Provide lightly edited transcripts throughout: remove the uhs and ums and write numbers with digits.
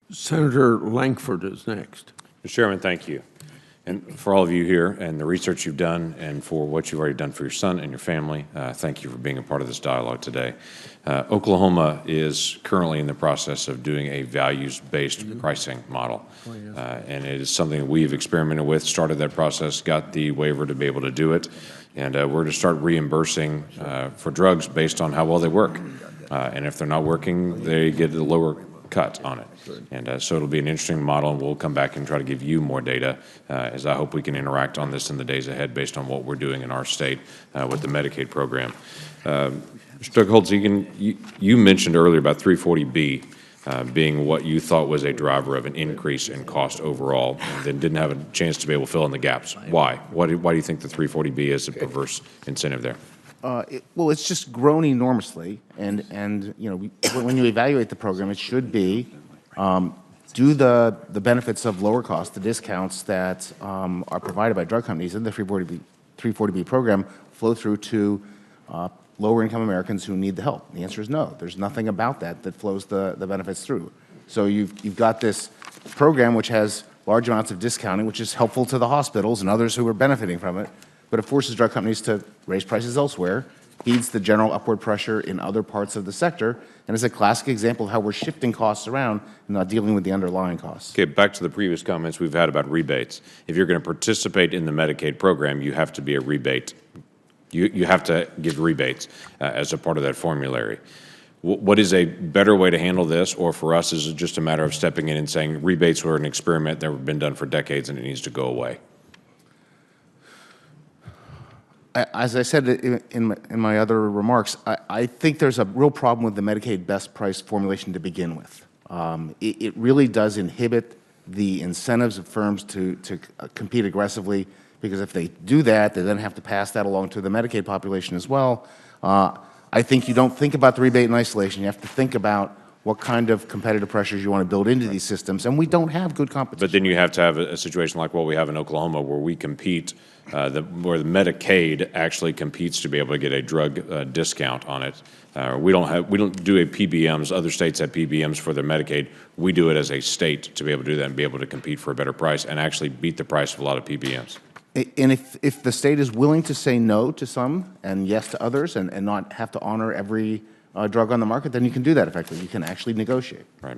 Senator Lankford is next. Mr. Chairman, thank you. And for all of you here and the research you've done and for what you've already done for your son and your family, thank you for being a part of this dialogue today. Oklahoma is currently in the process of doing a values-based pricing model. And it is something that we've experimented with, started that process, got the waiver to be able to do it. And we're going to start reimbursing for drugs based on how well they work. And if they're not working, they get a lower cut on it. And so it'll be an interesting model, and we'll come back and try to give you more data as I hope we can interact on this in the days ahead based on what we're doing in our state with the Medicaid program. Mr. Holtz-Egan, you mentioned earlier about 340B being what you thought was a driver of an increase in cost overall, and then didn't have a chance to be able to fill in the gaps. Why? Why do you think the 340B is a perverse incentive there? Well, it's just grown enormously, and you know, when you evaluate the program, it should be do the benefits of lower cost, the discounts that are provided by drug companies in the 340B program flow through to lower income Americans who need the help? The answer is no. There's nothing about that that flows the benefits through. So you've got this program which has large amounts of discounting, which is helpful to the hospitals and others who are benefiting from it, but it forces drug companies to raise prices elsewhere, feeds the general upward pressure in other parts of the sector, and is a classic example of how we're shifting costs around and not dealing with the underlying costs. Okay, back to the previous comments we've had about rebates. If you're going to participate in the Medicaid program, you have to be a rebate. You have to give rebates as a part of that formulary. What is a better way to handle this, or for us, is it just a matter of stepping in and saying rebates were an experiment that have been done for decades and it needs to go away? As I said in my other remarks, I think there's a real problem with the Medicaid best price formulation to begin with. It really does inhibit the incentives of firms to compete aggressively, because if they do that, they then have to pass that along to the Medicaid population as well. I think you don't think about the rebate in isolation. You have to think about what kind of competitive pressures you want to build into these systems, and we don't have good competition. But then you have to have a situation like what we have in Oklahoma, where we compete, where the Medicaid actually competes to be able to get a drug discount on it. We don't do a PBMs. Other states have PBMs for their Medicaid. We do it as a state to be able to do that and be able to compete for a better price and actually beat the price of a lot of PBMs. And if the state is willing to say no to some and yes to others, and not have to honor every drug on the market, then you can do that effectively. You can actually negotiate. Right.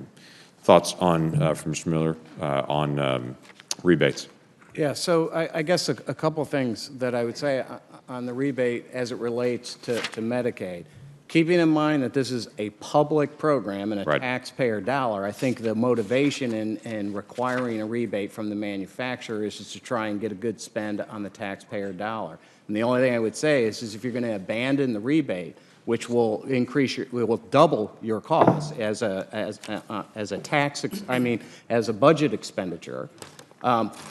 Thoughts on from Mr. Miller on rebates? Yeah, so I guess a couple of things that I would say on the rebate as it relates to Medicaid. Keeping in mind that this is a public program and a taxpayer dollar, I think the motivation in requiring a rebate from the manufacturer is just to try and get a good spend on the taxpayer dollar. And the only thing I would say is if you're going to abandon the rebate, which will will double your costs as a budget expenditure,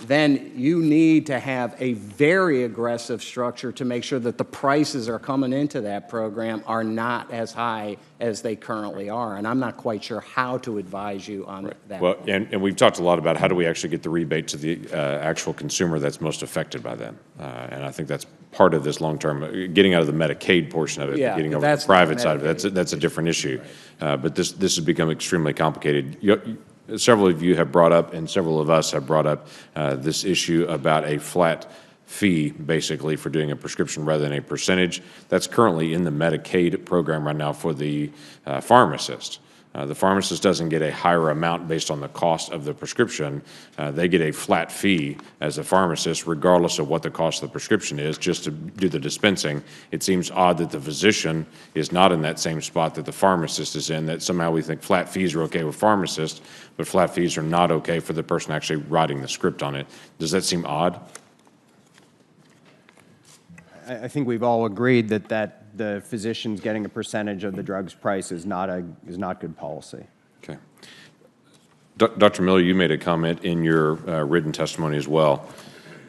then you need to have a very aggressive structure to make sure that the prices are coming into that program are not as high as they currently are. And I'm not quite sure how to advise you on that. Well, and we've talked a lot about how do we actually get the rebate to the actual consumer that's most affected by them. And I think that's part of this long-term, getting out of the Medicaid portion of it, getting over the private side of it. That's a different issue. But this has become extremely complicated. Several of you have brought up, and several of us have brought up this issue about a flat fee, basically, for doing a prescription rather than a percentage. That's currently in the Medicaid program right now for the pharmacist. The pharmacist doesn't get a higher amount based on the cost of the prescription. They get a flat fee as a pharmacist, regardless of what the cost of the prescription is, just to do the dispensing. It seems odd that the physician is not in that same spot that the pharmacist is in, that somehow we think flat fees are okay with pharmacists, but flat fees are not okay for the person actually writing the script on it. Does that seem odd? I think we've all agreed that the physicians getting a percentage of the drug's price is not good policy. Okay. Dr. Miller, you made a comment in your written testimony as well,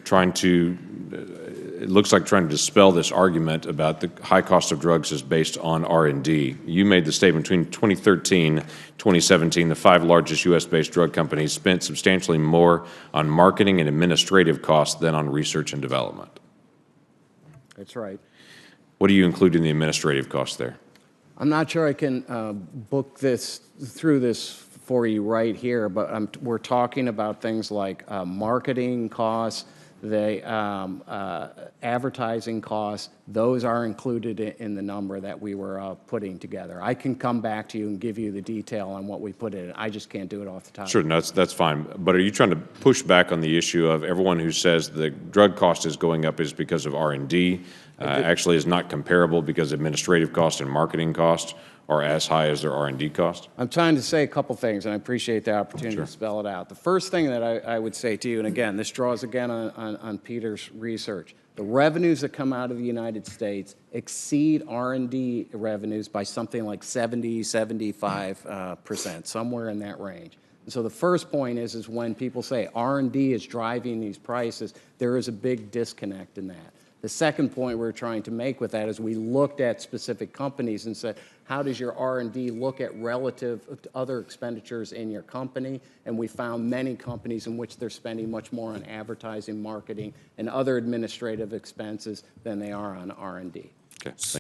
it looks like trying to dispel this argument about the high cost of drugs is based on R&D. You made the statement between 2013 and 2017, the 5 largest U.S.-based drug companies spent substantially more on marketing and administrative costs than on research and development. That's right. What do you include in the administrative costs there? I'm not sure I can book this through this for you right here, but we're talking about things like marketing costs, the advertising costs. Those are included in the number that we were putting together. I can come back to you and give you the detail on what we put in. I just can't do it off the top. Sure, no, that's fine. But are you trying to push back on the issue of everyone who says the drug cost is going up is because of R&D, actually is not comparable because administrative costs and marketing costs are as high as their R&D cost? I'm trying to say a couple things, and I appreciate the opportunity to spell it out. The first thing that I would say to you, and again, this draws again on Peter's research, the revenues that come out of the United States exceed R&D revenues by something like 75%, somewhere in that range. And so the first point is when people say R&D is driving these prices, there is a big disconnect in that. The second point we're trying to make with that is we looked at specific companies and said, how does your R&D look at relative to other expenditures in your company? And we found many companies in which they're spending much more on advertising, marketing, and other administrative expenses than they are on R&D. Okay.